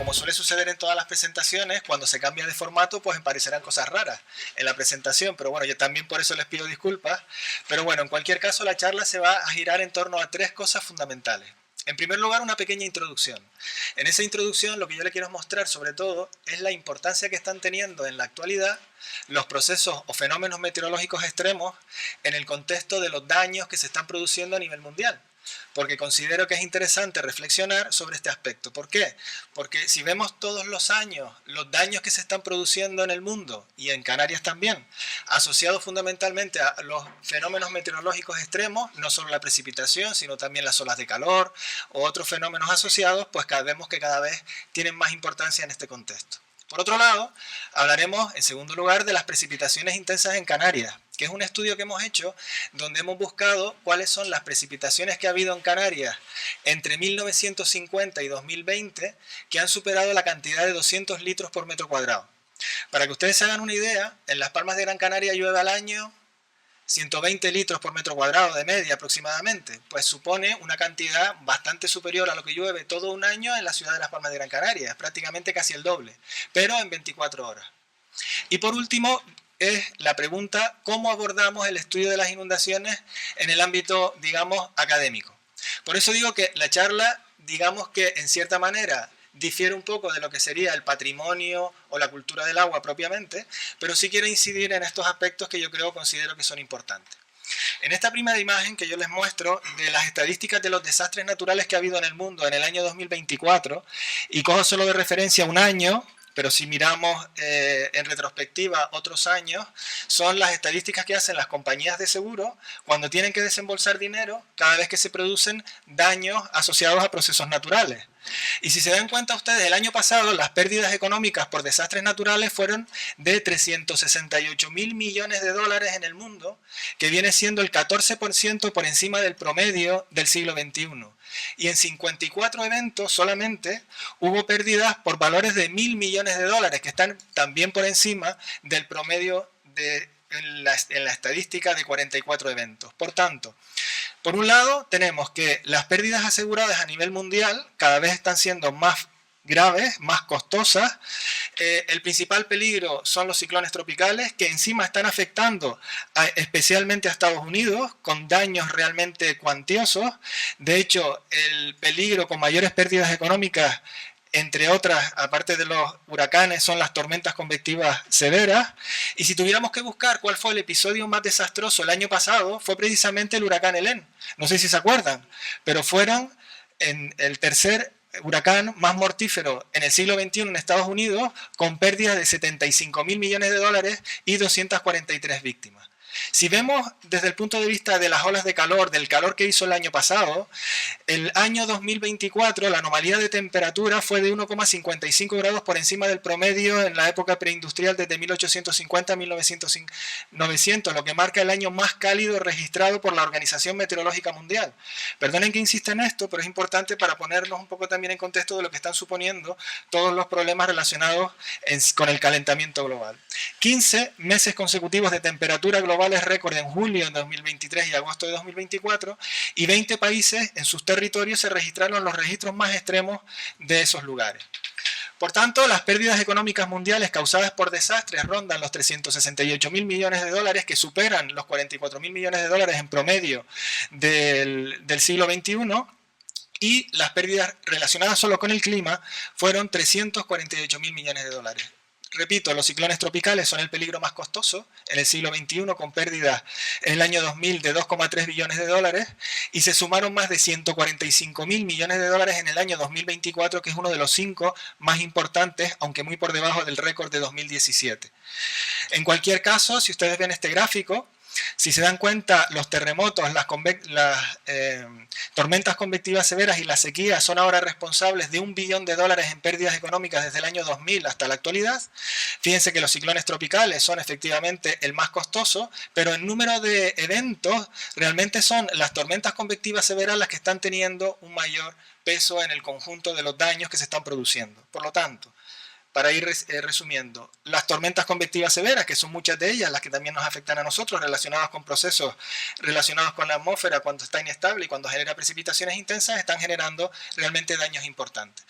como suele suceder en todas las presentaciones, cuando se cambia de formato, pues aparecerán cosas raras en la presentación, pero bueno, yo también por eso les pido disculpas. Pero bueno, en cualquier caso, la charla se va a girar en torno a tres cosas fundamentales. En primer lugar, una pequeña introducción. En esa introducción lo que yo le quiero mostrar sobre todo es la importancia que están teniendo en la actualidad los procesos o fenómenos meteorológicos extremos en el contexto de los daños que se están produciendo a nivel mundial. Porque considero que es interesante reflexionar sobre este aspecto. ¿Por qué? Porque si vemos todos los años los daños que se están produciendo en el mundo y en Canarias también, asociados fundamentalmente a los fenómenos meteorológicos extremos, no solo la precipitación, sino también las olas de calor o otros fenómenos asociados, pues vemos que cada vez tienen más importancia en este contexto. Por otro lado, hablaremos en segundo lugar de las precipitaciones intensas en Canarias, que es un estudio que hemos hecho donde hemos buscado cuáles son las precipitaciones que ha habido en Canarias entre 1950 y 2020 que han superado la cantidad de 200 litros por metro cuadrado. Para que ustedes se hagan una idea, en Las Palmas de Gran Canaria llueve al año 120 litros por metro cuadrado de media aproximadamente, pues supone una cantidad bastante superior a lo que llueve todo un año en la ciudad de Las Palmas de Gran Canaria, es prácticamente casi el doble, pero en 24 horas. Y por último, es la pregunta, ¿cómo abordamos el estudio de las inundaciones en el ámbito, digamos, académico? Por eso digo que la charla, digamos que en cierta manera difiere un poco de lo que sería el patrimonio o la cultura del agua propiamente, pero sí quiero incidir en estos aspectos que yo considero que son importantes. En esta primera imagen que yo les muestro de las estadísticas de los desastres naturales que ha habido en el mundo en el año 2024, y cojo solo de referencia un año, pero si miramos en retrospectiva otros años, son las estadísticas que hacen las compañías de seguro cuando tienen que desembolsar dinero cada vez que se producen daños asociados a procesos naturales. Y si se dan cuenta ustedes, el año pasado las pérdidas económicas por desastres naturales fueron de 368.000 millones de dólares en el mundo, que viene siendo el 14% por encima del promedio del siglo XXI. Y en 54 eventos solamente hubo pérdidas por valores de 1.000 millones de dólares, que están también por encima del promedio en la estadística de 44 eventos. Por tanto, por un lado tenemos que las pérdidas aseguradas a nivel mundial cada vez están siendo más graves, más costosas. El principal peligro son los ciclones tropicales, que encima están afectando especialmente a Estados Unidos, con daños realmente cuantiosos. De hecho, el peligro con mayores pérdidas económicas, entre otras, aparte de los huracanes, son las tormentas convectivas severas. Y si tuviéramos que buscar cuál fue el episodio más desastroso el año pasado, fue precisamente el huracán Helene. No sé si se acuerdan, pero fueron en el tercer huracán más mortífero en el siglo XXI en Estados Unidos, con pérdidas de 75.000 millones de dólares y 243 víctimas. Si vemos desde el punto de vista de las olas de calor, del calor que hizo el año pasado, el año 2024 la anomalía de temperatura fue de 1,55 grados por encima del promedio en la época preindustrial desde 1850 a 1900, lo que marca el año más cálido registrado por la Organización Meteorológica Mundial. Perdonen que insista en esto, pero es importante para ponernos un poco también en contexto de lo que están suponiendo todos los problemas relacionados con el calentamiento global. 15 meses consecutivos de temperatura global es récord en julio de 2023 y agosto de 2024, y 20 países en sus territorios se registraron los registros más extremos de esos lugares. Por tanto, las pérdidas económicas mundiales causadas por desastres rondan los 368.000 millones de dólares, que superan los 44.000 millones de dólares en promedio del siglo XXI, y las pérdidas relacionadas solo con el clima fueron 348.000 millones de dólares. Repito, los ciclones tropicales son el peligro más costoso en el siglo XXI, con pérdidas en el año 2000 de 2,3 billones de dólares, y se sumaron más de 145.000 millones de dólares en el año 2024, que es uno de los 5 más importantes, aunque muy por debajo del récord de 2017. En cualquier caso, si ustedes ven este gráfico, si se dan cuenta, los terremotos, las tormentas convectivas severas y las sequías son ahora responsables de $1 billón en pérdidas económicas desde el año 2000 hasta la actualidad. Fíjense que los ciclones tropicales son efectivamente el más costoso, pero en número de eventos realmente son las tormentas convectivas severas las que están teniendo un mayor peso en el conjunto de los daños que se están produciendo. Por lo tanto, para ir resumiendo, las tormentas convectivas severas, que son muchas de ellas las que también nos afectan a nosotros, relacionadas con procesos relacionados con la atmósfera cuando está inestable y cuando genera precipitaciones intensas, están generando realmente daños importantes.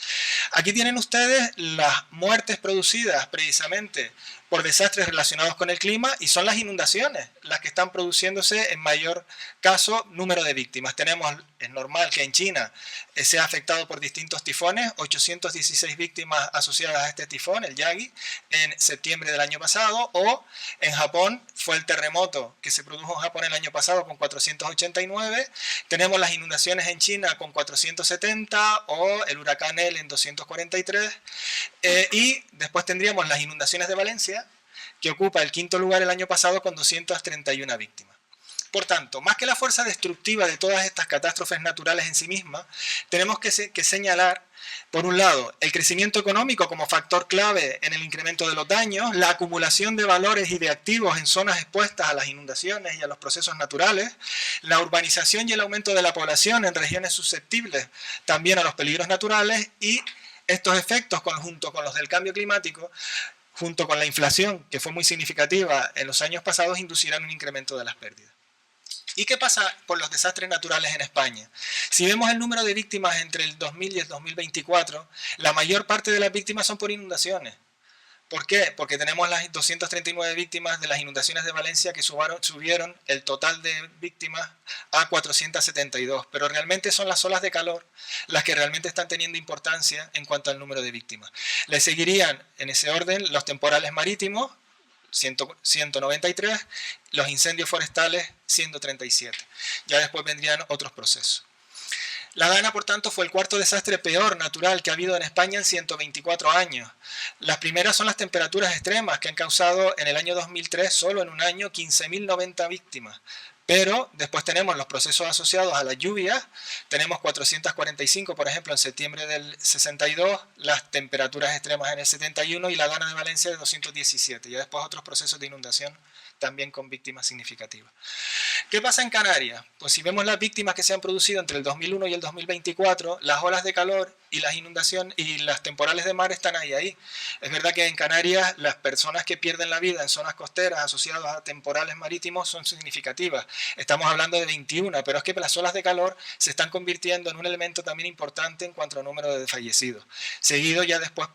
Aquí tienen ustedes las muertes producidas precisamente por desastres relacionados con el clima y son las inundaciones las que están produciéndose en mayor caso número de víctimas. Tenemos, es normal que en China sea afectado por distintos tifones, 816 víctimas asociadas a este tifón, el Yagi, en septiembre del año pasado, o en Japón fue el terremoto que se produjo en Japón el año pasado con 489, tenemos las inundaciones en China con 470 o el huracán El en 243, y después tendríamos las inundaciones de Valencia, que ocupa el quinto lugar el año pasado con 231 víctimas. Por tanto, más que la fuerza destructiva de todas estas catástrofes naturales en sí mismas, tenemos que señalar, por un lado, el crecimiento económico como factor clave en el incremento de los daños, la acumulación de valores y de activos en zonas expuestas a las inundaciones y a los procesos naturales, la urbanización y el aumento de la población en regiones susceptibles también a los peligros naturales, y estos efectos, junto con los del cambio climático, junto con la inflación, que fue muy significativa en los años pasados, inducirán un incremento de las pérdidas. ¿Y qué pasa por los desastres naturales en España? Si vemos el número de víctimas entre el 2000 y el 2024, la mayor parte de las víctimas son por inundaciones. ¿Por qué? Porque tenemos las 239 víctimas de las inundaciones de Valencia que subieron el total de víctimas a 472, pero realmente son las olas de calor las que realmente están teniendo importancia en cuanto al número de víctimas. Le seguirían en ese orden los temporales marítimos, 193, los incendios forestales, 137. Ya después vendrían otros procesos. La Dana, por tanto, fue el cuarto desastre peor natural que ha habido en España en 124 años. Las primeras son las temperaturas extremas, que han causado en el año 2003, solo en un año, 15.090 víctimas. Pero después tenemos los procesos asociados a las lluvias, tenemos 445, por ejemplo, en septiembre del 62, las temperaturas extremas en el 71 y la Dana de Valencia de 217. Y después otros procesos de inundación también con víctimas significativas. ¿Qué pasa en Canarias? Pues si vemos las víctimas que se han producido entre el 2001 y el 2024, las olas de calor y las inundaciones y las temporales de mar están ahí. Es verdad que en Canarias las personas que pierden la vida en zonas costeras asociadas a temporales marítimos son significativas. Estamos hablando de 21, pero es que las olas de calor se están convirtiendo en un elemento también importante en cuanto al número de fallecidos. Seguido ya después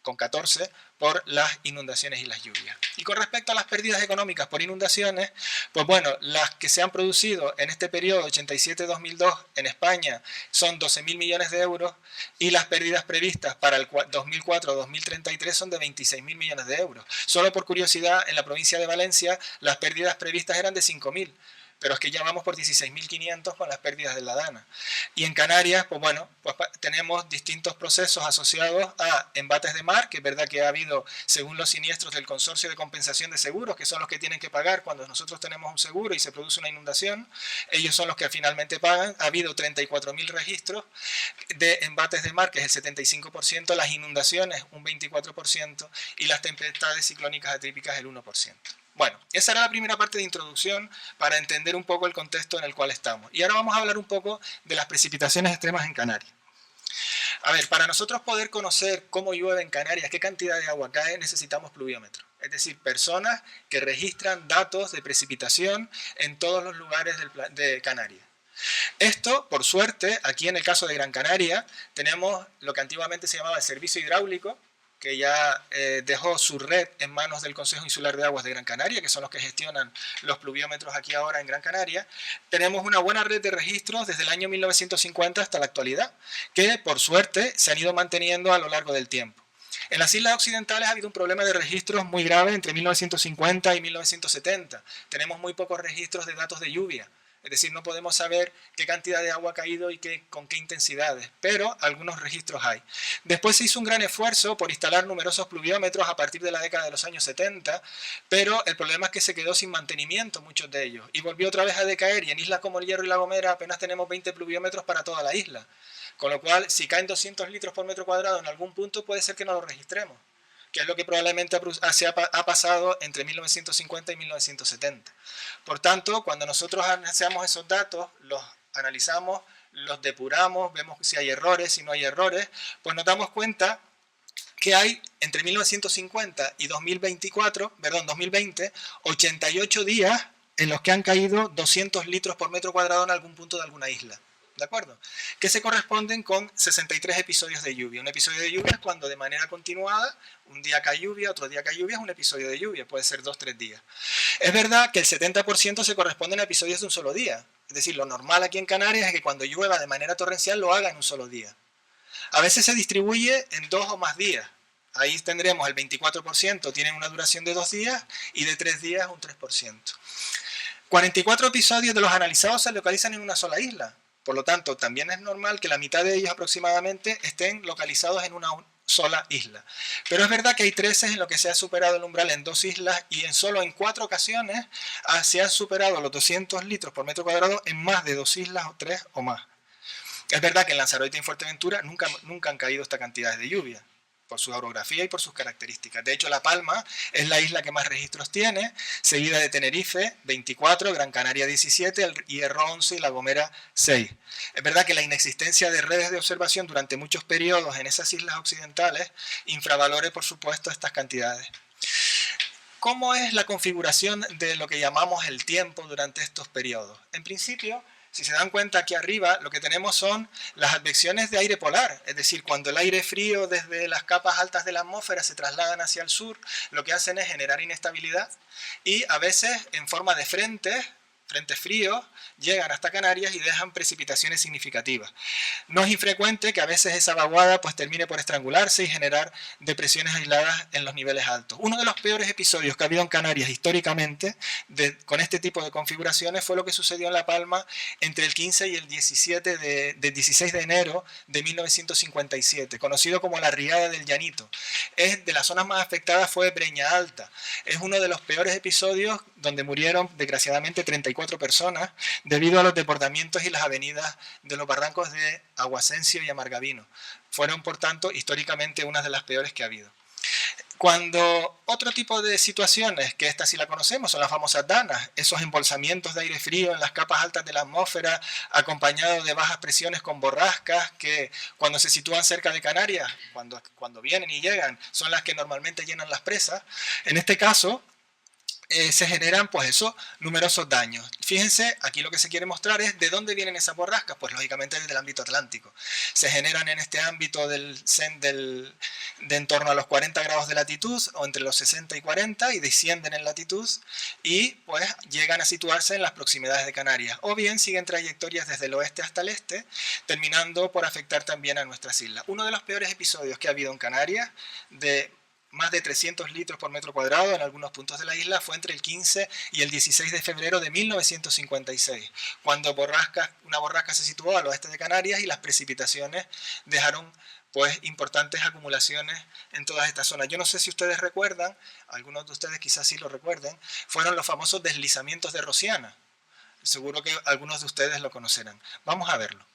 con 14 por las inundaciones y las lluvias. Y con respecto a las pérdidas económicas por inundaciones, pues bueno, las que se han producido en este periodo 87-2002 en España son 12.000 millones de euros y las pérdidas previstas para el 2004-2033 son de 26.000 millones de euros. Solo por curiosidad, en la provincia de Valencia las pérdidas previstas eran de 5.000. Pero es que ya vamos por 16.500 con las pérdidas de la Dana. Y en Canarias, pues bueno, pues tenemos distintos procesos asociados a embates de mar, que es verdad que ha habido, según los siniestros del Consorcio de Compensación de Seguros, que son los que tienen que pagar cuando nosotros tenemos un seguro y se produce una inundación, ellos son los que finalmente pagan. Ha habido 34.000 registros de embates de mar, que es el 75%, las inundaciones un 24% y las tempestades ciclónicas atípicas el 1%. Bueno, esa era la primera parte de introducción para entender un poco el contexto en el cual estamos. Y ahora vamos a hablar un poco de las precipitaciones extremas en Canarias. A ver, para nosotros poder conocer cómo llueve en Canarias, qué cantidad de agua cae, necesitamos pluviómetros. Es decir, personas que registran datos de precipitación en todos los lugares de Canarias. Esto, por suerte, aquí en el caso de Gran Canaria, tenemos lo que antiguamente se llamaba el servicio hidráulico, que ya dejó su red en manos del Consejo Insular de Aguas de Gran Canaria, que son los que gestionan los pluviómetros aquí ahora en Gran Canaria. Tenemos una buena red de registros desde el año 1950 hasta la actualidad, que por suerte se han ido manteniendo a lo largo del tiempo. En las islas occidentales ha habido un problema de registros muy grave entre 1950 y 1970. Tenemos muy pocos registros de datos de lluvia. Es decir, no podemos saber qué cantidad de agua ha caído y con qué intensidades, pero algunos registros hay. Después se hizo un gran esfuerzo por instalar numerosos pluviómetros a partir de la década de los años 70, pero el problema es que se quedó sin mantenimiento muchos de ellos y volvió otra vez a decaer, y en islas como el Hierro y La Gomera apenas tenemos 20 pluviómetros para toda la isla. Con lo cual, si caen 200 litros por metro cuadrado en algún punto, puede ser que no lo registremos, que es lo que probablemente ha pasado entre 1950 y 1970. Por tanto, cuando nosotros analizamos esos datos, los analizamos, los depuramos, vemos si hay errores, si no hay errores, pues nos damos cuenta que hay entre 1950 y 2020, 88 días en los que han caído 200 litros por metro cuadrado en algún punto de alguna isla. ¿De acuerdo? Que se corresponden con 63 episodios de lluvia. Un episodio de lluvia es cuando de manera continuada, un día cae lluvia, otro día cae lluvia, es un episodio de lluvia, puede ser 2-3 días. Es verdad que el 70% se corresponden a episodios de un solo día. Es decir, lo normal aquí en Canarias es que cuando llueva de manera torrencial lo haga en un solo día. A veces se distribuye en 2 o más días. Ahí tendremos el 24%, tienen una duración de 2 días, y de 3 días un 3%. 44 episodios de los analizados se localizan en una sola isla. Por lo tanto, también es normal que la mitad de ellos aproximadamente estén localizados en una sola isla. Pero es verdad que hay 13 en lo que se ha superado el umbral en 2 islas, y solo en 4 ocasiones se han superado los 200 litros por metro cuadrado en más de 2 islas o 3 o más. Es verdad que en Lanzarote y en Fuerteventura nunca han caído esta cantidad de lluvia, por su orografía y por sus características. De hecho, La Palma es la isla que más registros tiene, seguida de Tenerife, 24, Gran Canaria, 17, el Hierro, 11 y La Gomera, 6. Es verdad que la inexistencia de redes de observación durante muchos periodos en esas islas occidentales infravalore, por supuesto, estas cantidades. ¿Cómo es la configuración de lo que llamamos el tiempo durante estos periodos? En principio, si se dan cuenta, aquí arriba lo que tenemos son las advecciones de aire polar, es decir, cuando el aire frío desde las capas altas de la atmósfera se trasladan hacia el sur, lo que hacen es generar inestabilidad, y a veces en forma de frentes fríos, llegan hasta Canarias y dejan precipitaciones significativas. No es infrecuente que a veces esa vaguada pues termine por estrangularse y generar depresiones aisladas en los niveles altos. Uno de los peores episodios que ha habido en Canarias históricamente con este tipo de configuraciones fue lo que sucedió en La Palma entre el 15 y el 16 de enero de 1957, conocido como la Riada del Llanito. Es de las zonas más afectadas fue Breña Alta. Es uno de los peores episodios donde murieron desgraciadamente 34 personas debido a los desbordamientos y las avenidas de los barrancos de Aguascencio y Amargavino. Fueron, por tanto, históricamente una de las peores que ha habido. Cuando otro tipo de situaciones, que esta sí la conocemos, son las famosas danas, esos embolsamientos de aire frío en las capas altas de la atmósfera, acompañados de bajas presiones con borrascas, que cuando se sitúan cerca de Canarias, cuando vienen y llegan, son las que normalmente llenan las presas. En este caso, se generan pues eso, numerosos daños. Fíjense, aquí lo que se quiere mostrar es de dónde vienen esas borrascas, pues lógicamente desde el ámbito atlántico. Se generan en este ámbito de en torno a los 40 grados de latitud, o entre los 60 y 40, y descienden en latitud, y pues llegan a situarse en las proximidades de Canarias, o bien siguen trayectorias desde el oeste hasta el este, terminando por afectar también a nuestras islas. Uno de los peores episodios que ha habido en Canarias, de más de 300 litros por metro cuadrado en algunos puntos de la isla, fue entre el 15 y el 16 de febrero de 1956, cuando una borrasca se situó al oeste de Canarias y las precipitaciones dejaron pues importantes acumulaciones en todas estas zonas. Yo no sé si ustedes recuerdan, algunos de ustedes quizás sí lo recuerden, fueron los famosos deslizamientos de Rosiana. Seguro que algunos de ustedes lo conocerán. Vamos a verlo.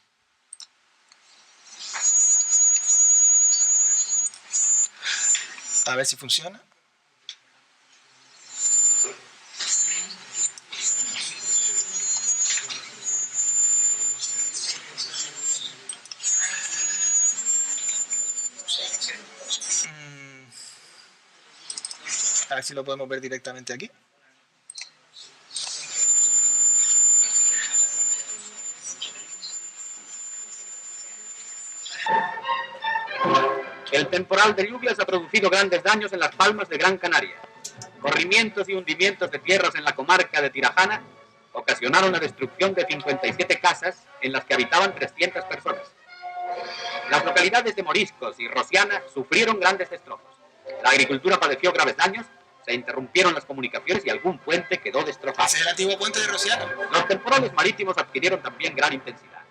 A ver si funciona. A ver si lo podemos ver directamente aquí. El temporal de lluvias ha producido grandes daños en las Palmas de Gran Canaria. Corrimientos y hundimientos de tierras en la comarca de Tirajana ocasionaron la destrucción de 57 casas en las que habitaban 300 personas. Las localidades de Moriscos y Rosiana sufrieron grandes destrozos. La agricultura padeció graves daños, se interrumpieron las comunicaciones y algún puente quedó destrozado. Ese es el antiguo puente de Rosiana. Los temporales marítimos adquirieron también gran intensidad.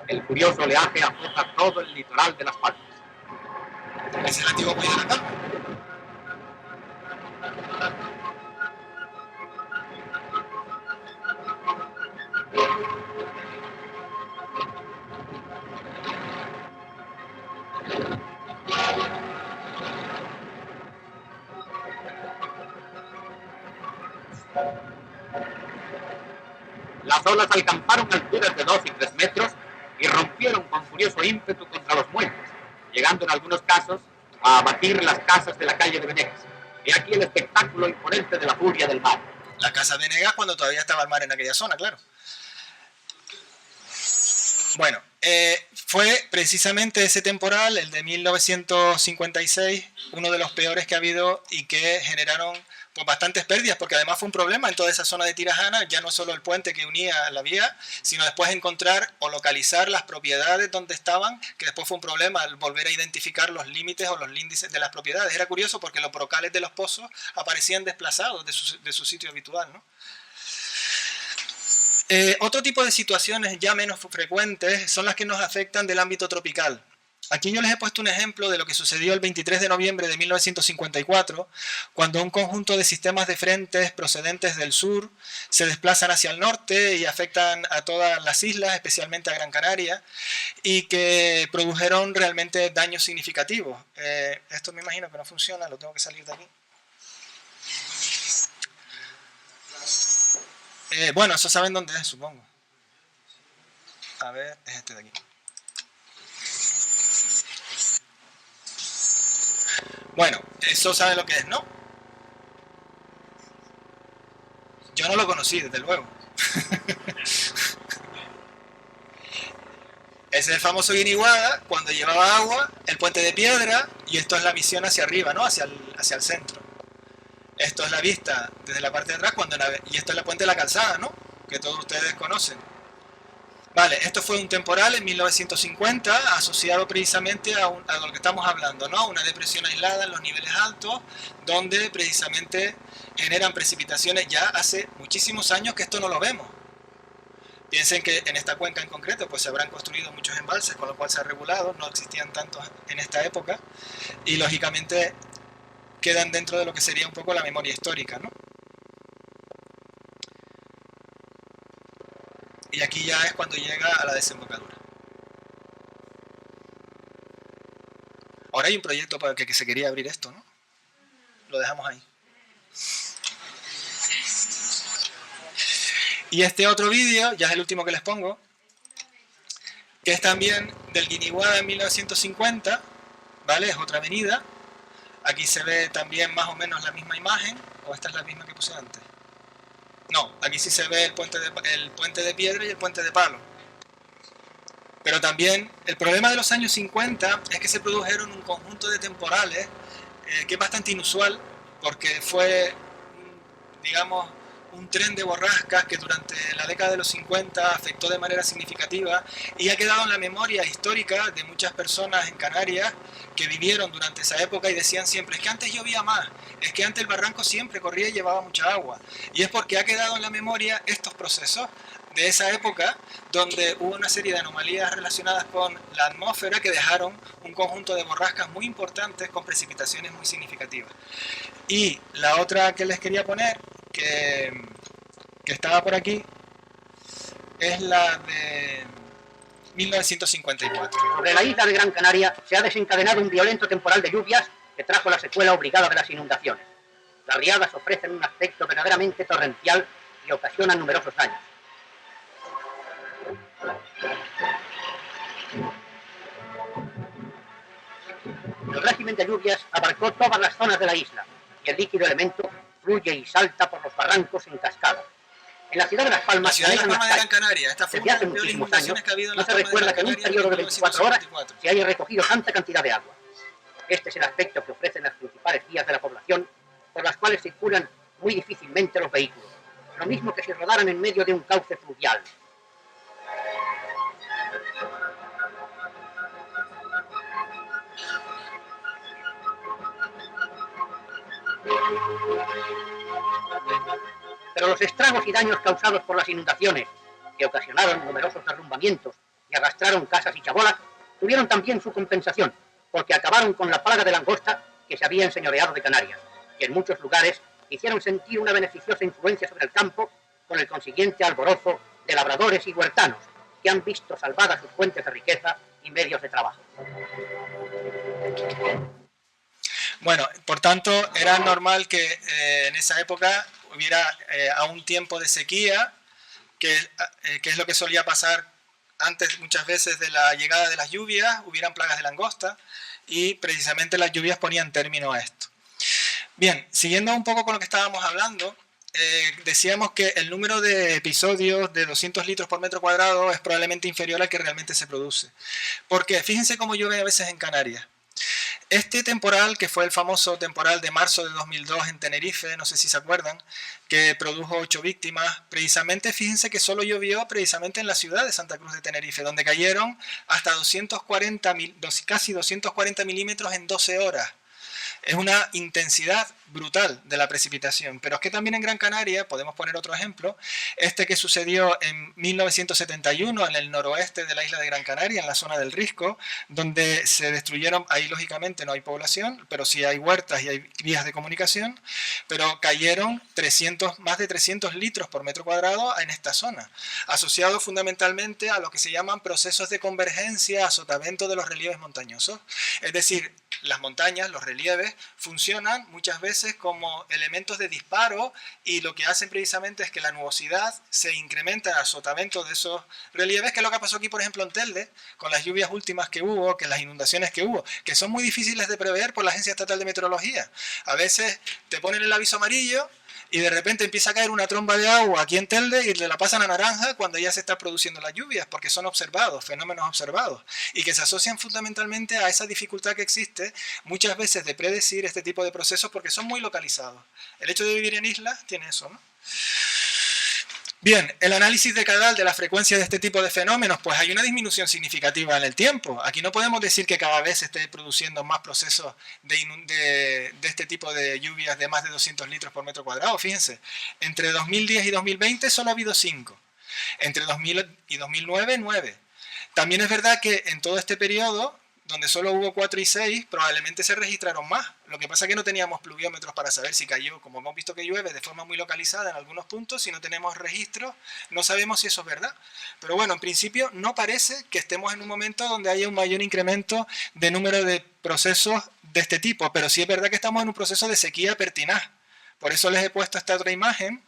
El furioso oleaje azota todo el litoral de Las Palmas. Ese es el antiguo muelle de La Palma. Las olas alcanzaron alturas de 2 y 3 metros y rompieron con furioso ímpetu contra los muelles, llegando en algunos casos a abatir las casas de la calle de Venegas. He aquí el espectáculo imponente de la furia del mar. La casa de Venegas cuando todavía estaba el mar en aquella zona, claro. Bueno, fue precisamente ese temporal, el de 1956, uno de los peores que ha habido y que generaron pues bastantes pérdidas, porque además fue un problema en toda esa zona de Tirajana, ya no solo el puente que unía la vía, sino después encontrar o localizar las propiedades donde estaban, que después fue un problema al volver a identificar los límites o los índices de las propiedades. Era curioso porque los brocales de los pozos aparecían desplazados de su sitio habitual, ¿no? Otro tipo de situaciones ya menos frecuentes son las que nos afectan del ámbito tropical. Aquí yo les he puesto un ejemplo de lo que sucedió el 23 de noviembre de 1954, cuando un conjunto de sistemas de frentes procedentes del sur se desplazan hacia el norte y afectan a todas las islas, especialmente a Gran Canaria, y que produjeron realmente daños significativos. Esto me imagino que no funciona, lo tengo que salir de aquí. Bueno, eso saben dónde es, supongo. A ver, es este de aquí. Bueno, eso saben lo que es, ¿no? Yo no lo conocí, desde luego. Ese es el famoso Guiniguada, cuando llevaba agua, el puente de piedra, y esto es la visión hacia arriba, ¿no? Hacia el centro. Esto es la vista desde la parte de atrás, y esto es la puente de la calzada, ¿no? Que todos ustedes conocen. Vale, esto fue un temporal en 1950 asociado precisamente a lo que estamos hablando, ¿no? Una depresión aislada en los niveles altos, donde precisamente generan precipitaciones ya hace muchísimos años que esto no lo vemos. Piensen que en esta cuenca en concreto pues se habrán construido muchos embalses, con lo cual se ha regulado, no existían tantos en esta época, y lógicamente quedan dentro de lo que sería un poco la memoria histórica, ¿no? Y aquí ya es cuando llega a la desembocadura. Ahora hay un proyecto para que se quería abrir esto, ¿no? Lo dejamos ahí. Y este otro vídeo, ya es el último que les pongo, que es también del Guiniguada en 1950, ¿vale? Es otra avenida. Aquí se ve también más o menos la misma imagen, o esta es la misma que puse antes. No, aquí sí se ve el puente de piedra y el puente de palo. Pero también el problema de los años 50 es que se produjeron un conjunto de temporales que es bastante inusual, porque fue, digamos, un tren de borrascas que durante la década de los 50 afectó de manera significativa y ha quedado en la memoria histórica de muchas personas en Canarias que vivieron durante esa época y decían siempre, es que antes llovía más, es que antes el barranco siempre corría y llevaba mucha agua. Y es porque ha quedado en la memoria estos procesos de esa época donde hubo una serie de anomalías relacionadas con la atmósfera que dejaron un conjunto de borrascas muy importantes con precipitaciones muy significativas. Y la otra que les quería poner, que estaba por aquí, es la de 1954. Sobre la isla de Gran Canaria se ha desencadenado un violento temporal de lluvias que trajo la secuela obligada de las inundaciones. Las riadas ofrecen un aspecto verdaderamente torrencial y ocasionan numerosos daños. El régimen de lluvias abarcó todas las zonas de la isla y el líquido elemento fluye y salta por los barrancos en cascada. En la ciudad de Las Palmas, la ciudad de Las Palmas de Gran Canaria, esta fue desde hace una de las peores muchísimos años, inundaciones que ha habido en no Las se Palmas de recuerda Gran que en un Canaria periodo de desde 24 horas 1974. se haya recogido tanta cantidad de agua. Este es el aspecto que ofrecen las principales vías de la población, por las cuales circulan muy difícilmente los vehículos, lo mismo que si rodaran en medio de un cauce fluvial. Pero los estragos y daños causados por las inundaciones, que ocasionaron numerosos derrumbamientos y arrastraron casas y chabolas, tuvieron también su compensación, porque acabaron con la plaga de langosta que se había enseñoreado de Canarias, y en muchos lugares hicieron sentir una beneficiosa influencia sobre el campo, con el consiguiente alborozo de labradores y huertanos, que han visto salvadas sus fuentes de riqueza y medios de trabajo. Bueno, por tanto, era normal que en esa época hubiera a un tiempo de sequía, que es lo que solía pasar antes muchas veces de la llegada de las lluvias, hubieran plagas de langosta, y precisamente las lluvias ponían término a esto. Bien, siguiendo un poco con lo que estábamos hablando, decíamos que el número de episodios de 200 litros por metro cuadrado es probablemente inferior al que realmente se produce. ¿Por qué? Fíjense cómo llueve a veces en Canarias. Este temporal, que fue el famoso temporal de marzo de 2002 en Tenerife, no sé si se acuerdan, que produjo 8 víctimas, precisamente fíjense que solo llovió precisamente en la ciudad de Santa Cruz de Tenerife, donde cayeron hasta casi 240 milímetros en 12 horas. Es una intensidad brutal de la precipitación, pero es que también en Gran Canaria, podemos poner otro ejemplo, este que sucedió en 1971 en el noroeste de la isla de Gran Canaria, en la zona del Risco, donde se destruyeron, ahí lógicamente no hay población, pero sí hay huertas y hay vías de comunicación, pero cayeron más de 300 litros por metro cuadrado en esta zona, asociado fundamentalmente a lo que se llaman procesos de convergencia a sotavento de los relieves montañosos, es decir, las montañas, los relieves, funcionan muchas veces como elementos de disparo y lo que hacen precisamente es que la nubosidad se incrementa a sotavento de esos relieves, que es lo que pasó aquí, por ejemplo, en Telde, con las lluvias últimas que hubo, que las inundaciones que hubo, que son muy difíciles de prever por la Agencia Estatal de Meteorología. A veces te ponen el aviso amarillo y de repente empieza a caer una tromba de agua aquí en Telde y le la pasan a naranja cuando ya se están produciendo las lluvias, porque son observados, fenómenos observados, y que se asocian fundamentalmente a esa dificultad que existe muchas veces de predecir este tipo de procesos porque son muy localizados. El hecho de vivir en islas tiene eso, ¿no? Bien, el análisis decadal de la frecuencia de este tipo de fenómenos, pues hay una disminución significativa en el tiempo. Aquí no podemos decir que cada vez se esté produciendo más procesos de este tipo de lluvias de más de 200 litros por metro cuadrado. Fíjense, entre 2010 y 2020 solo ha habido 5. Entre 2000 y 2009, 9. También es verdad que en todo este periodo, donde solo hubo 4 y 6, probablemente se registraron más. Lo que pasa es que no teníamos pluviómetros para saber si cayó, como hemos visto que llueve de forma muy localizada en algunos puntos, si no tenemos registros, no sabemos si eso es verdad. Pero bueno, en principio no parece que estemos en un momento donde haya un mayor incremento de número de procesos de este tipo, pero sí es verdad que estamos en un proceso de sequía pertinaz. Por eso les he puesto esta otra imagen,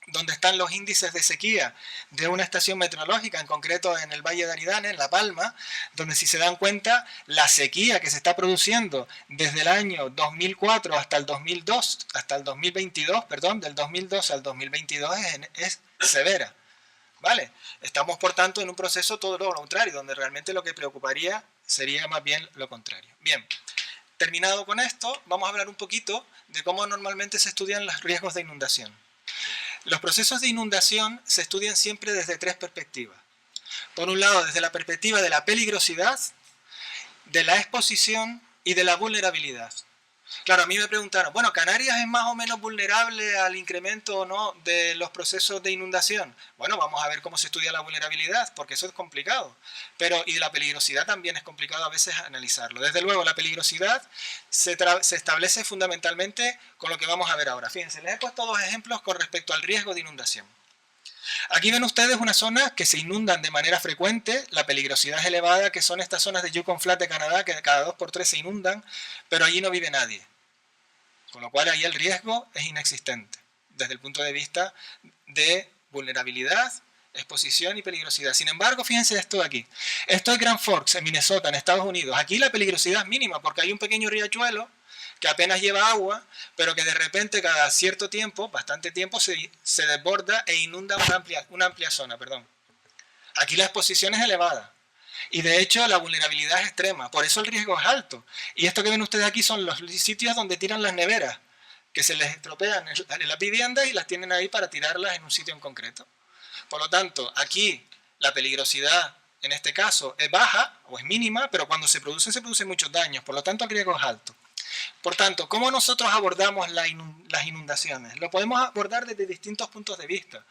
donde están los índices de sequía de una estación meteorológica, en concreto en el Valle de Aridane, en La Palma, donde si se dan cuenta, la sequía que se está produciendo desde el año 2004 hasta el 2002, hasta el 2022, perdón, del 2002 al 2022 es severa. ¿Vale? Estamos, por tanto, en un proceso todo lo contrario, donde realmente lo que preocuparía sería más bien lo contrario. Bien, terminado con esto, vamos a hablar un poquito de cómo normalmente se estudian los riesgos de inundación. Los procesos de inundación se estudian siempre desde 3 perspectivas. Por un lado, desde la perspectiva de la peligrosidad, de la exposición y de la vulnerabilidad. Claro, a mí me preguntaron, bueno, ¿Canarias es más o menos vulnerable al incremento o no de los procesos de inundación? Bueno, vamos a ver cómo se estudia la vulnerabilidad, porque eso es complicado. Y la peligrosidad también es complicado a veces analizarlo. Desde luego, la peligrosidad se establece fundamentalmente con lo que vamos a ver ahora. Fíjense, les he puesto 2 ejemplos con respecto al riesgo de inundación. Aquí ven ustedes una zona que se inundan de manera frecuente, la peligrosidad es elevada, que son estas zonas de Yukon Flat de Canadá, que cada 2 por 3 se inundan, pero allí no vive nadie. Con lo cual ahí el riesgo es inexistente, desde el punto de vista de vulnerabilidad, exposición y peligrosidad. Sin embargo, fíjense esto de aquí. Esto es Grand Forks, en Minnesota, en Estados Unidos. Aquí la peligrosidad es mínima, porque hay un pequeño riachuelo que apenas lleva agua, pero que de repente cada cierto tiempo, bastante tiempo, se desborda e inunda una amplia zona. Perdón. Aquí la exposición es elevada. Y de hecho la vulnerabilidad es extrema, por eso el riesgo es alto. Y esto que ven ustedes aquí son los sitios donde tiran las neveras, que se les estropean en las viviendas y las tienen ahí para tirarlas en un sitio en concreto. Por lo tanto, aquí la peligrosidad en este caso es baja o es mínima, pero cuando se producen muchos daños, por lo tanto el riesgo es alto. Por tanto, ¿cómo nosotros abordamos las inundaciones? Lo podemos abordar desde distintos puntos de vista,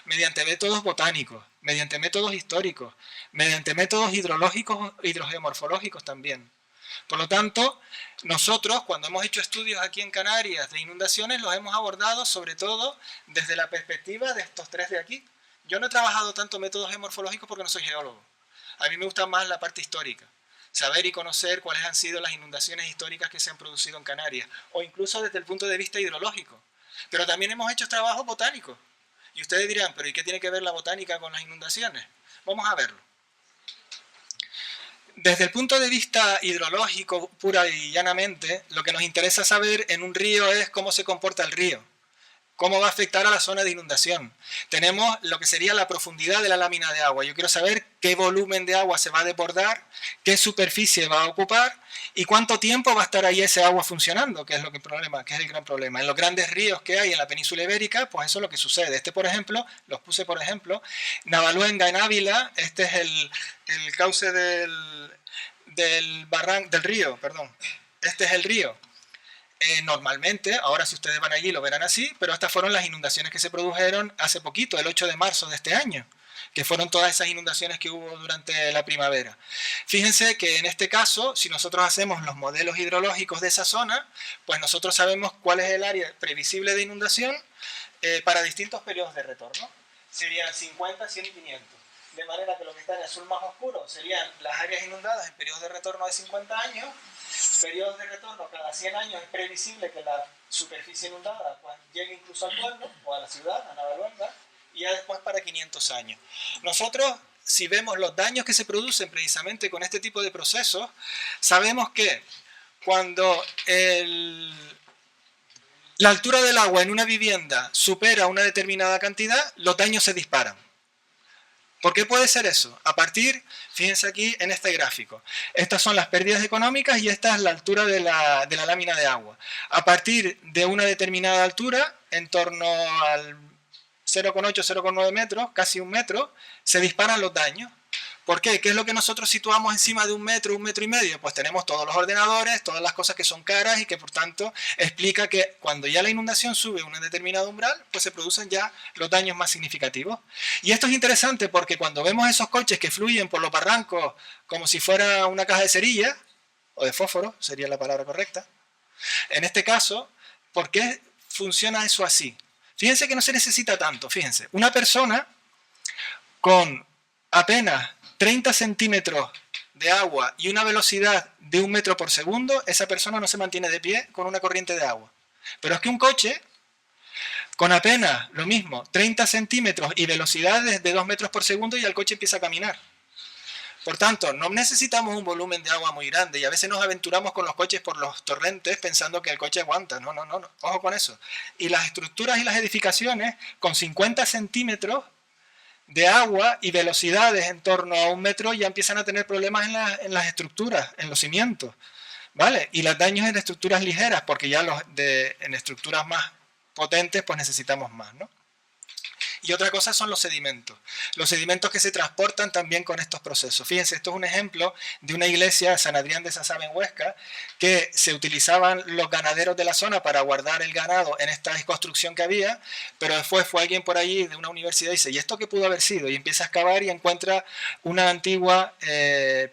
mediante métodos botánicos, mediante métodos históricos, mediante métodos hidrológicos, hidrogeomorfológicos también. Por lo tanto, nosotros cuando hemos hecho estudios aquí en Canarias de inundaciones los hemos abordado sobre todo desde la perspectiva de estos 3 de aquí. Yo no he trabajado tanto métodos geomorfológicos porque no soy geólogo. A mí me gusta más la parte histórica. Saber y conocer cuáles han sido las inundaciones históricas que se han producido en Canarias, o incluso desde el punto de vista hidrológico. Pero también hemos hecho trabajos botánicos. Y ustedes dirán, ¿pero y qué tiene que ver la botánica con las inundaciones? Vamos a verlo. Desde el punto de vista hidrológico, pura y llanamente, lo que nos interesa saber en un río es cómo se comporta el río. ¿Cómo va a afectar a la zona de inundación? Tenemos lo que sería la profundidad de la lámina de agua. Yo quiero saber qué volumen de agua se va a desbordar, qué superficie va a ocupar y cuánto tiempo va a estar ahí ese agua funcionando, que es el gran problema. En los grandes ríos que hay en la península ibérica, pues eso es lo que sucede. Por ejemplo, los puse por ejemplo, Navaluenga en Ávila, este es el cauce del río, perdón. Este es el río. Normalmente, ahora si ustedes van allí lo verán así, pero estas fueron las inundaciones que se produjeron hace poquito, el 8 de marzo de este año, que fueron todas esas inundaciones que hubo durante la primavera. Fíjense que en este caso, si nosotros hacemos los modelos hidrológicos de esa zona, pues nosotros sabemos cuál es el área previsible de inundación para distintos periodos de retorno. Serían 50, 100 y 500. De manera que lo que está en azul más oscuro serían las áreas inundadas en periodos de retorno de 50 años, periodos de retorno cada 100 años es previsible que la superficie inundada pues, llegue incluso al pueblo o a la ciudad, a Navaluenga, y ya después para 500 años. Nosotros, si vemos los daños que se producen precisamente con este tipo de procesos, sabemos que cuando la altura del agua en una vivienda supera una determinada cantidad, los daños se disparan. ¿Por qué puede ser eso? A partir, fíjense aquí en este gráfico, estas son las pérdidas económicas y esta es la altura de la lámina de agua. A partir de una determinada altura, en torno al 0,8, 0,9 metros, casi un metro, se disparan los daños. ¿Por qué? ¿Qué es lo que nosotros situamos encima de un metro y medio? Pues tenemos todos los ordenadores, todas las cosas que son caras y que por tanto explica que cuando ya la inundación sube a un determinado umbral, pues se producen ya los daños más significativos. Y esto es interesante porque cuando vemos esos coches que fluyen por los barrancos como si fuera una caja de cerillas, o de fósforo, sería la palabra correcta, en este caso, ¿por qué funciona eso así? Fíjense que no se necesita tanto, fíjense. Una persona con apenas 30 centímetros de agua y una velocidad de 1 metro por segundo, esa persona no se mantiene de pie con una corriente de agua. Pero es que un coche, con apenas lo mismo, 30 centímetros y velocidades de 2 metros por segundo, y el coche empieza a caminar. Por tanto, no necesitamos un volumen de agua muy grande y a veces nos aventuramos con los coches por los torrentes pensando que el coche aguanta. No, no, no, no. Ojo con eso. Y las estructuras y las edificaciones con 50 centímetros de agua y velocidades en torno a 1 metro ya empiezan a tener problemas en las estructuras, en los cimientos, ¿vale? Y los daños en estructuras ligeras, porque ya en estructuras más potentes pues necesitamos más, ¿no? Y otra cosa son los sedimentos que se transportan también con estos procesos. Fíjense, esto es un ejemplo de una iglesia, San Adrián de Sasaba en Huesca, que se utilizaban los ganaderos de la zona para guardar el ganado en esta construcción que había, pero después fue alguien por allí de una universidad y dice, ¿y esto qué pudo haber sido? Y empieza a excavar y encuentra una antigua,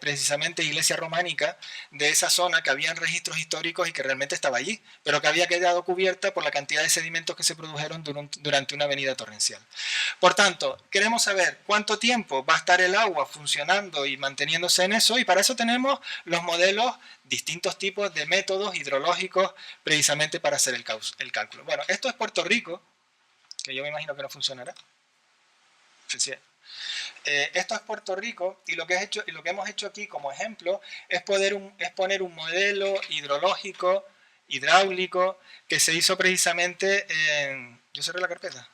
precisamente, iglesia románica de esa zona que habían registros históricos y que realmente estaba allí, pero que había quedado cubierta por la cantidad de sedimentos que se produjeron durante una avenida torrencial. Por tanto, queremos saber cuánto tiempo va a estar el agua funcionando y manteniéndose en eso, y para eso tenemos los modelos, distintos tipos de métodos hidrológicos precisamente para hacer el cálculo. Bueno, esto es Puerto Rico, que yo me imagino que no funcionará. Esto es Puerto Rico y lo que hemos hecho aquí como ejemplo es poner un modelo hidrológico, hidráulico, que se hizo precisamente en... ¿Yo cerré la carpeta?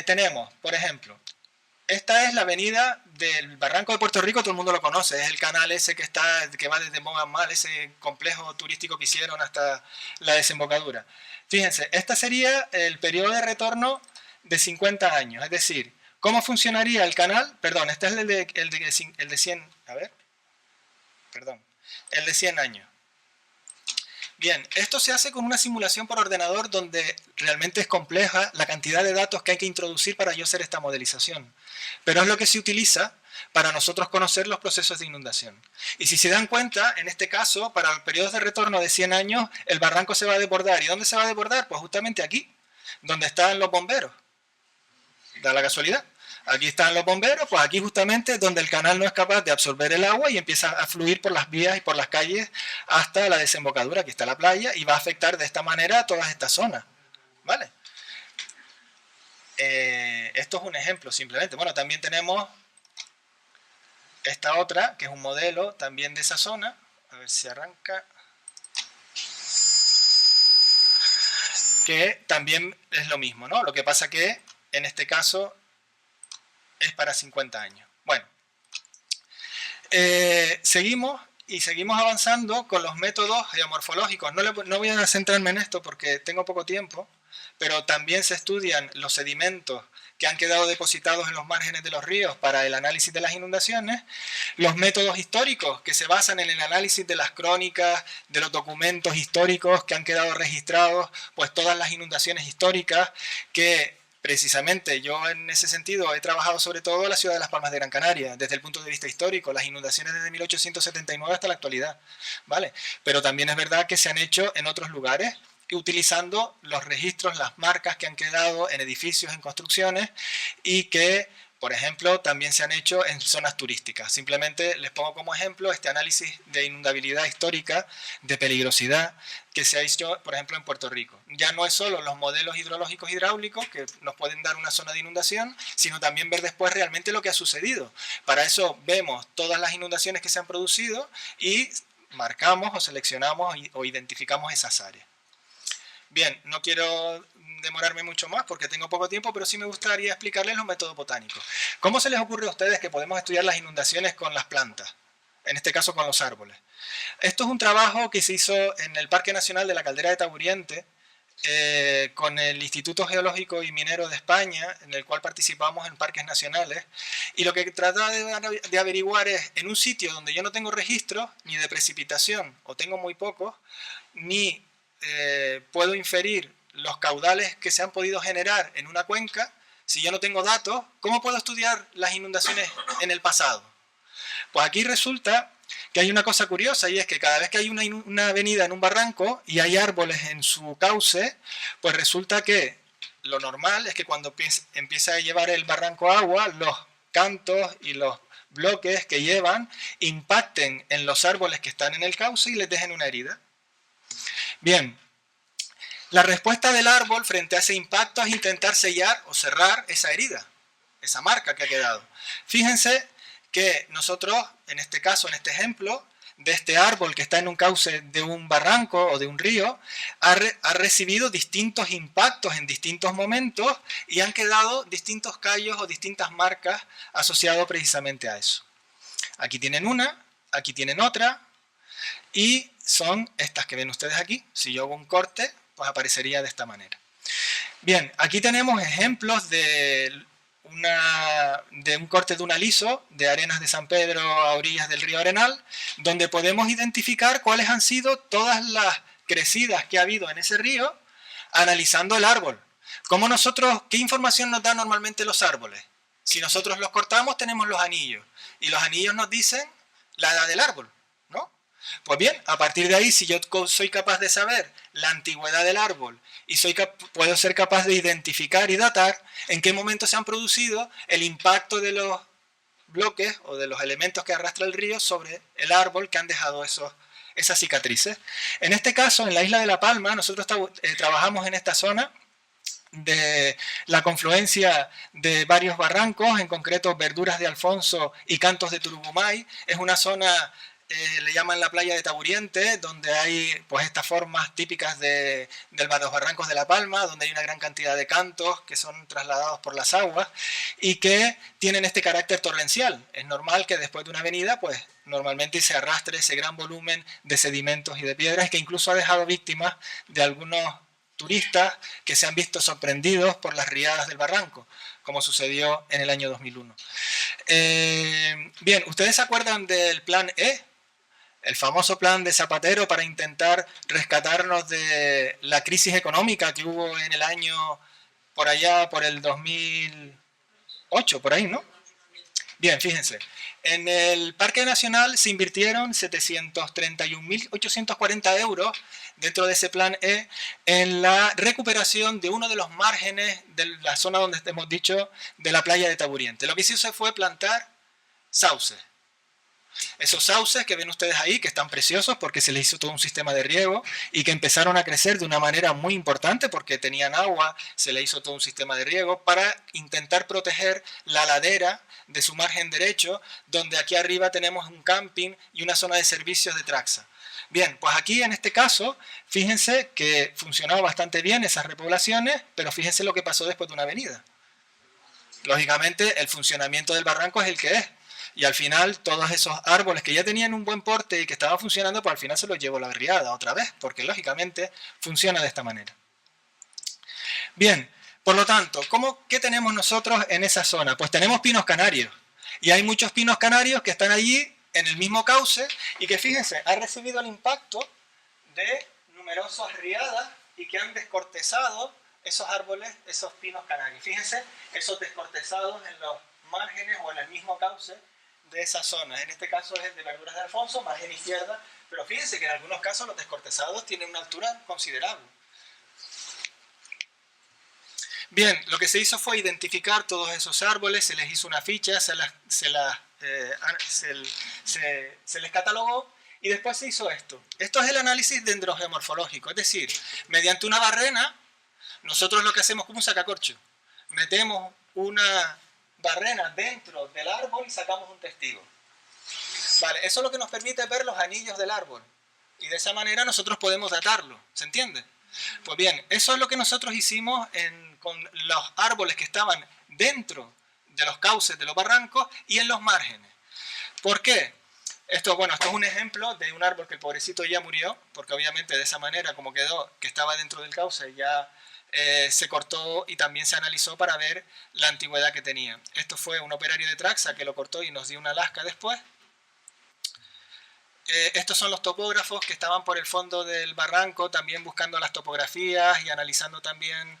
Tenemos, por ejemplo, esta es la avenida del Barranco de Puerto Rico, todo el mundo lo conoce, es el canal ese que va desde Mogammal, ese complejo turístico que hicieron hasta la desembocadura. Fíjense, este sería el periodo de retorno de 50 años, es decir, ¿cómo funcionaría el canal? Perdón, este es el de 100, a ver, perdón, el de 100 años. Bien, esto se hace con una simulación por ordenador donde realmente es compleja la cantidad de datos que hay que introducir para yo hacer esta modelización. Pero es lo que se utiliza para nosotros conocer los procesos de inundación. Y si se dan cuenta, en este caso, para el periodo de retorno de 100 años, el barranco se va a desbordar. ¿Y dónde se va a desbordar? Pues justamente aquí, donde están los bomberos. Da la casualidad. Aquí están los bomberos, pues aquí justamente donde el canal no es capaz de absorber el agua y empieza a fluir por las vías y por las calles hasta la desembocadura, aquí está la playa, y va a afectar de esta manera a todas estas zonas, ¿vale? Esto es un ejemplo simplemente. Bueno, también tenemos esta otra, que es un modelo también de esa zona. A ver si arranca. Que también es lo mismo, ¿no? Lo que pasa que en este caso es para 50 años. Bueno, seguimos avanzando con los métodos geomorfológicos. No voy a centrarme en esto porque tengo poco tiempo, pero también se estudian los sedimentos que han quedado depositados en los márgenes de los ríos para el análisis de las inundaciones, los métodos históricos que se basan en el análisis de las crónicas, de los documentos históricos que han quedado registrados, pues todas las inundaciones históricas que precisamente yo en ese sentido he trabajado sobre todo en la ciudad de Las Palmas de Gran Canaria, desde el punto de vista histórico, las inundaciones desde 1879 hasta la actualidad, ¿vale? Pero también es verdad que se han hecho en otros lugares, utilizando los registros, las marcas que han quedado en edificios, en construcciones, y que, por ejemplo, también se han hecho en zonas turísticas. Simplemente les pongo como ejemplo este análisis de inundabilidad histórica, de peligrosidad, que se ha hecho, por ejemplo, en Puerto Rico. Ya no es solo los modelos hidrológicos hidráulicos que nos pueden dar una zona de inundación, sino también ver después realmente lo que ha sucedido. Para eso vemos todas las inundaciones que se han producido y marcamos o seleccionamos o identificamos esas áreas. Bien, no quiero demorarme mucho más porque tengo poco tiempo, pero sí me gustaría explicarles los métodos botánicos. ¿Cómo se les ocurre a ustedes que podemos estudiar las inundaciones con las plantas? En este caso con los árboles. Esto es un trabajo que se hizo en el Parque Nacional de la Caldera de Taburiente, con el Instituto Geológico y Minero de España, en el cual participamos en parques nacionales, y lo que trata de averiguar es, en un sitio donde yo no tengo registro ni de precipitación, o tengo muy pocos, ni puedo inferir los caudales que se han podido generar en una cuenca, si yo no tengo datos, ¿cómo puedo estudiar las inundaciones en el pasado? Pues aquí resulta que hay una cosa curiosa, y es que cada vez que hay una avenida en un barranco y hay árboles en su cauce, pues resulta que lo normal es que cuando empieza a llevar el barranco agua, los cantos y los bloques que llevan impacten en los árboles que están en el cauce y les dejen una herida. Bien, la respuesta del árbol frente a ese impacto es intentar sellar o cerrar esa herida, esa marca que ha quedado. Fíjense que nosotros, en este caso, en este ejemplo, de este árbol que está en un cauce de un barranco o de un río, ha recibido distintos impactos en distintos momentos y han quedado distintos callos o distintas marcas asociadas precisamente a eso. Aquí tienen una, aquí tienen otra, y son estas que ven ustedes aquí. Si yo hago un corte, pues aparecería de esta manera. Bien, aquí tenemos ejemplos de un corte de un aliso de Arenas de San Pedro a orillas del río Arenal, donde podemos identificar cuáles han sido todas las crecidas que ha habido en ese río, analizando el árbol. ¿Qué información nos dan normalmente los árboles? Si nosotros los cortamos, tenemos los anillos, y los anillos nos dicen la edad del árbol, ¿no? Pues bien, a partir de ahí, si yo soy capaz de saber la antigüedad del árbol y puedo ser capaz de identificar y datar en qué momento se han producido el impacto de los bloques o de los elementos que arrastra el río sobre el árbol que han dejado esas cicatrices. En este caso, en la isla de La Palma, nosotros trabajamos en esta zona de la confluencia de varios barrancos, en concreto Verduras de Alfonso y Cantos de Turugumay. Es una zona, le llaman la playa de Taburiente, donde hay pues estas formas típicas de los barrancos de La Palma, donde hay una gran cantidad de cantos que son trasladados por las aguas y que tienen este carácter torrencial. Es normal que después de una avenida, pues normalmente se arrastre ese gran volumen de sedimentos y de piedras que incluso ha dejado víctimas de algunos turistas que se han visto sorprendidos por las riadas del barranco, como sucedió en el año 2001. Bien, ¿ustedes se acuerdan del Plan E? El famoso plan de Zapatero para intentar rescatarnos de la crisis económica que hubo en el año, por allá, por el 2008, por ahí, ¿no? Bien, fíjense. En el Parque Nacional se invirtieron 731.840 euros dentro de ese plan E en la recuperación de uno de los márgenes de la zona donde hemos dicho de la playa de Taburiente. Lo que se hizo fue plantar sauces. Esos sauces que ven ustedes ahí, que están preciosos porque se les hizo todo un sistema de riego y que empezaron a crecer de una manera muy importante porque tenían agua, se les hizo todo un sistema de riego para intentar proteger la ladera de su margen derecho, donde aquí arriba tenemos un camping y una zona de servicios de Traxa. Bien, pues aquí en este caso, fíjense que funcionaba bastante bien esas repoblaciones, pero fíjense lo que pasó después de una avenida. Lógicamente, el funcionamiento del barranco es el que es. Y al final, todos esos árboles que ya tenían un buen porte y que estaban funcionando, pues al final se los llevó la riada otra vez, porque lógicamente funciona de esta manera. Bien, por lo tanto, ¿qué tenemos nosotros en esa zona? Pues tenemos pinos canarios. Y hay muchos pinos canarios que están allí en el mismo cauce y que, fíjense, han recibido el impacto de numerosas riadas y que han descortezado esos árboles, esos pinos canarios. Fíjense, esos descortezados en los márgenes o en el mismo cauce de esa zona. En este caso es el de Verduras de Alfonso, margen izquierda, pero fíjense que en algunos casos los descortezados tienen una altura considerable. Bien, lo que se hizo fue identificar todos esos árboles, se les hizo una ficha, se les catalogó y después se hizo esto. Esto es el análisis dendrogeomorfológico, es decir, mediante una barrena, nosotros lo que hacemos como un sacacorcho, metemos una barrena dentro del árbol y sacamos un testigo. Vale, eso es lo que nos permite ver los anillos del árbol y de esa manera nosotros podemos datarlo, ¿se entiende? Pues bien, eso es lo que nosotros hicimos con los árboles que estaban dentro de los cauces de los barrancos y en los márgenes. ¿Por qué? Esto es un ejemplo de un árbol que el pobrecito ya murió, porque obviamente de esa manera como quedó, que estaba dentro del cauce, ya se cortó y también se analizó para ver la antigüedad que tenía. Esto fue un operario de Traxa que lo cortó y nos dio una lasca después. Estos son los topógrafos que estaban por el fondo del barranco, también buscando las topografías y analizando también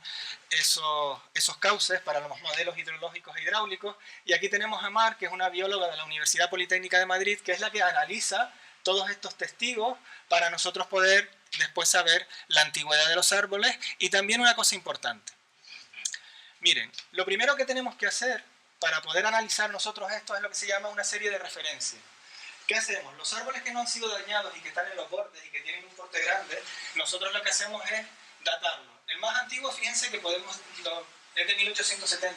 esos cauces para los modelos hidrológicos e hidráulicos. Y aquí tenemos a Mar, que es una bióloga de la Universidad Politécnica de Madrid, que es la que analiza todos estos testigos para nosotros poder después saber la antigüedad de los árboles. Y también una cosa importante. Miren, lo primero que tenemos que hacer para poder analizar nosotros esto es lo que se llama una serie de referencias. ¿Qué hacemos? Los árboles que no han sido dañados y que están en los bordes y que tienen un porte grande, nosotros lo que hacemos es datarlo. El más antiguo, fíjense que es de 1870,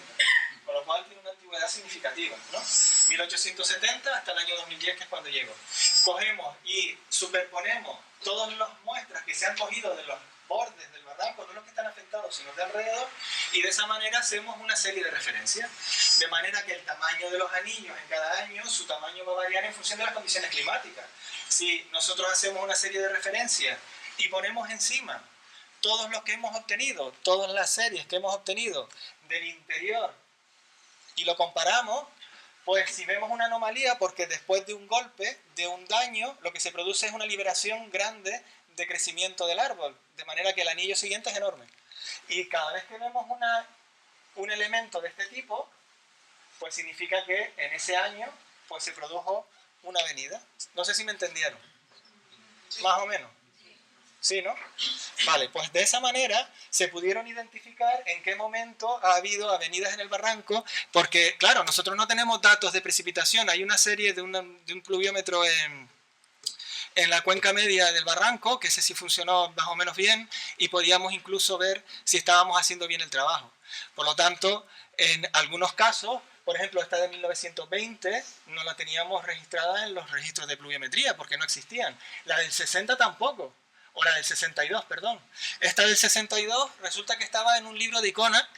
con lo cual tiene una antigüedad significativa, ¿no? 1870 hasta el año 2010, que es cuando llegó. Cogemos y superponemos todas las muestras que se han cogido de los bordes del barranco, no los que están afectados, sino de alrededor, y de esa manera hacemos una serie de referencias. De manera que el tamaño de los anillos en cada año, su tamaño va a variar en función de las condiciones climáticas. Si nosotros hacemos una serie de referencias y ponemos encima todos los que hemos obtenido, todas las series que hemos obtenido del interior y lo comparamos, pues si vemos una anomalía, porque después de un golpe, de un daño, lo que se produce es una liberación grande de crecimiento del árbol, de manera que el anillo siguiente es enorme. Y cada vez que vemos un elemento de este tipo, pues significa que en ese año pues se produjo una avenida. No sé si me entendieron. Más o menos. ¿Sí, no? Vale, pues de esa manera se pudieron identificar en qué momento ha habido avenidas en el barranco, porque, claro, nosotros no tenemos datos de precipitación. Hay una serie de un pluviómetro en la cuenca media del barranco, que ese sí funcionó más o menos bien, y podíamos incluso ver si estábamos haciendo bien el trabajo. Por lo tanto, en algunos casos, por ejemplo, esta de 1920 no la teníamos registrada en los registros de pluviometría, porque no existían. La del 60 tampoco. O la del 62, perdón. Esta del 62 resulta que estaba en un libro de Icona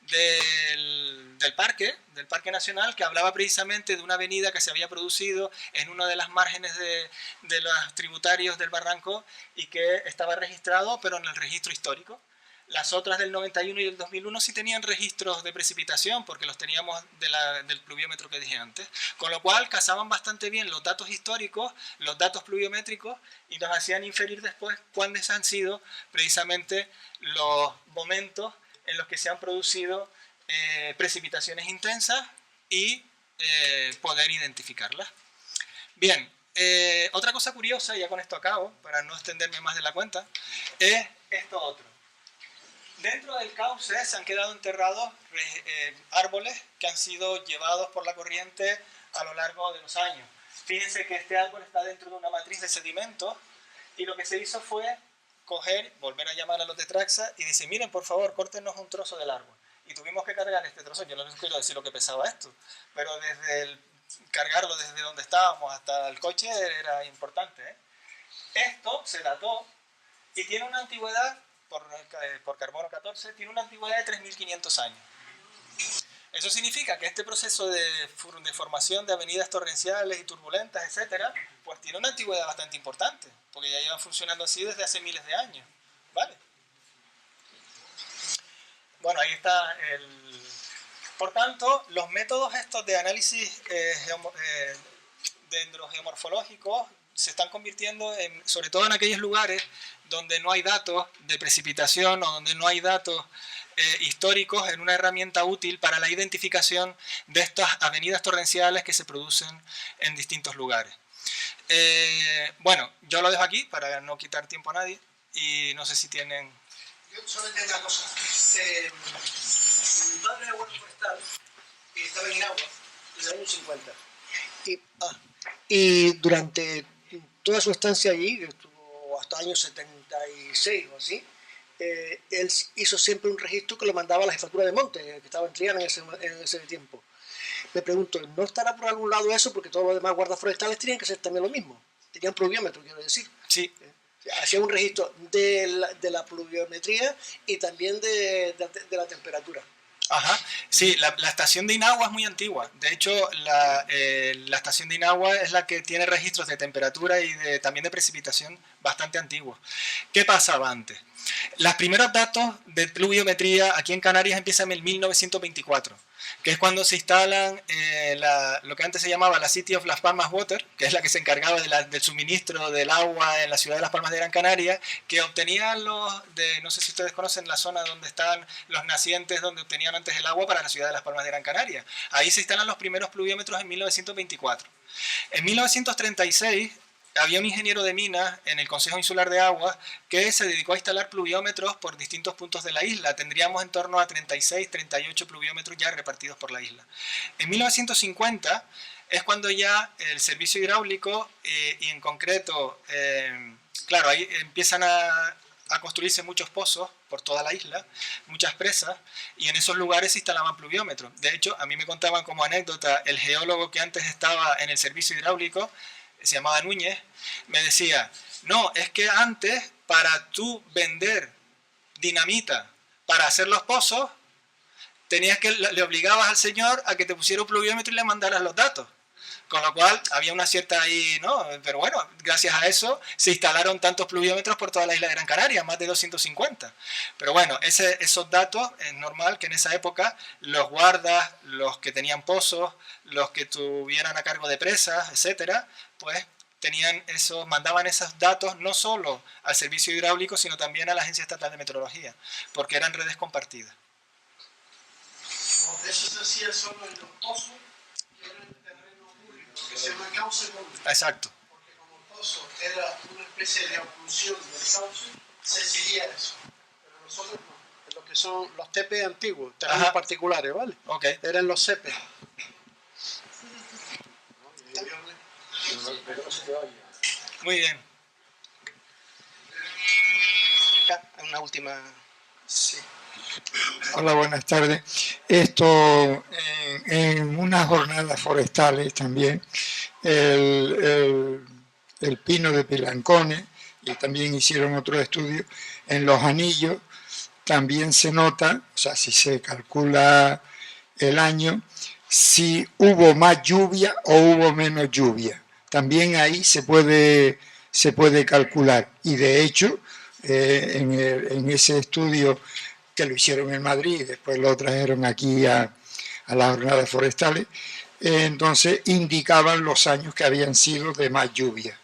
del Parque Nacional, que hablaba precisamente de una avenida que se había producido en una de las márgenes de los tributarios del barranco y que estaba registrado, pero en el registro histórico. Las otras del 91 y del 2001 sí tenían registros de precipitación, porque los teníamos del pluviómetro que dije antes. Con lo cual casaban bastante bien los datos históricos, los datos pluviométricos, y nos hacían inferir después cuáles han sido precisamente los momentos en los que se han producido precipitaciones intensas y poder identificarlas. Bien, otra cosa curiosa, y ya con esto acabo, para no extenderme más de la cuenta, es esto otro. Dentro del cauce se han quedado enterrados árboles que han sido llevados por la corriente a lo largo de los años. Fíjense que este árbol está dentro de una matriz de sedimentos y lo que se hizo fue coger, volver a llamar a los de Traxa y decir, miren, por favor, córtenos un trozo del árbol. Y tuvimos que cargar este trozo. Yo no les quiero decir lo que pesaba esto, pero cargarlo desde donde estábamos hasta el coche era importante, ¿eh? Esto se dató y tiene una antigüedad, por carbono 14, tiene una antigüedad de 3.500 años. Eso significa que este proceso de formación de avenidas torrenciales y turbulentas, etcétera, pues tiene una antigüedad bastante importante, porque ya llevan funcionando así desde hace miles de años, ¿vale? Bueno, ahí está el... Por tanto, los métodos estos de análisis dendrogeomorfológicos se están convirtiendo sobre todo en aquellos lugares donde no hay datos de precipitación o donde no hay datos históricos, en una herramienta útil para la identificación de estas avenidas torrenciales que se producen en distintos lugares. Bueno, yo lo dejo aquí para no quitar tiempo a nadie y no sé si tienen... Yo solo entiendo una cosa. Mi padre era guardia forestal y estaba en Inagua en los años 50. Y durante toda su estancia allí, que estuvo hasta años 76 o así, él hizo siempre un registro que lo mandaba a la jefatura de monte, que estaba en Triana en ese tiempo. Me pregunto, ¿no estará por algún lado eso? Porque todos los demás guardas forestales tenían que hacer también lo mismo. Tenían pluviómetro, quiero decir. Sí. Hacía un registro de la pluviometría y también de la temperatura. Ajá, sí, la estación de Inagua es muy antigua. De hecho, la estación de Inagua es la que tiene registros de temperatura y también de precipitación bastante antiguos. ¿Qué pasaba antes? Los primeros datos de pluviometría aquí en Canarias empiezan en 1924, que es cuando se instalan lo que antes se llamaba la City of Las Palmas Water, que es la que se encargaba del suministro del agua en la ciudad de Las Palmas de Gran Canaria, que obtenían no sé si ustedes conocen la zona donde están los nacientes, donde obtenían antes el agua para la ciudad de Las Palmas de Gran Canaria. Ahí se instalan los primeros pluviómetros en 1924. En 1936 había un ingeniero de minas en el Consejo Insular de Aguas que se dedicó a instalar pluviómetros por distintos puntos de la isla. Tendríamos en torno a 36, 38 pluviómetros ya repartidos por la isla. En 1950 es cuando ya el servicio hidráulico y en concreto, claro, ahí empiezan a construirse muchos pozos por toda la isla, muchas presas, y en esos lugares se instalaban pluviómetros. De hecho, a mí me contaban como anécdota, el geólogo que antes estaba en el servicio hidráulico, se llamaba Núñez, me decía, no, es que antes para tú vender dinamita para hacer los pozos, le obligabas al señor a que te pusiera un pluviómetro y le mandaras los datos. Con lo cual había una cierta ahí, ¿no? Pero bueno, gracias a eso se instalaron tantos pluviómetros por toda la isla de Gran Canaria, más de 250. Pero bueno, esos datos es normal que en esa época los guardas, los que tenían pozos, los que tuvieran a cargo de presas, etcétera, pues mandaban esos datos no solo al servicio hidráulico, sino también a la Agencia Estatal de Meteorología, porque eran redes compartidas. Eso se hacía solo en los pozos. Que se llama cauce común. Exacto. Porque como el pozo era una especie de oclusión del cauce, se exigía eso. Pero nosotros no. En lo que son los TP antiguos, terrenos particulares, ¿vale? Okay. Eran los CP. Muy bien. Una última. Sí. Hola, buenas tardes. Esto, en unas jornadas forestales también, el pino de Pilancones, y también hicieron otro estudio, en los anillos también se nota, o sea, si se calcula el año, si hubo más lluvia o hubo menos lluvia. También ahí se puede calcular. Y de hecho, en ese estudio que lo hicieron en Madrid y después lo trajeron aquí a las jornadas forestales, entonces indicaban los años que habían sido de más lluvia.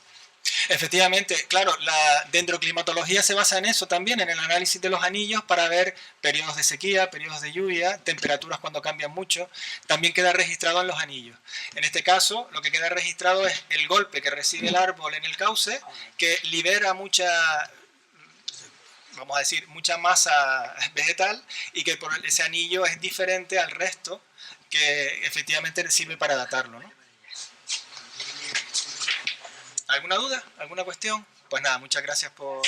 Efectivamente, claro, la dendroclimatología se basa en eso también, en el análisis de los anillos para ver periodos de sequía, periodos de lluvia, temperaturas cuando cambian mucho, también queda registrado en los anillos. En este caso, lo que queda registrado es el golpe que recibe el árbol en el cauce, que libera mucha, vamos a decir, mucha masa vegetal y que por ese anillo es diferente al resto, que efectivamente sirve para datarlo, ¿no? ¿Alguna duda? ¿Alguna cuestión? Pues nada, muchas gracias por...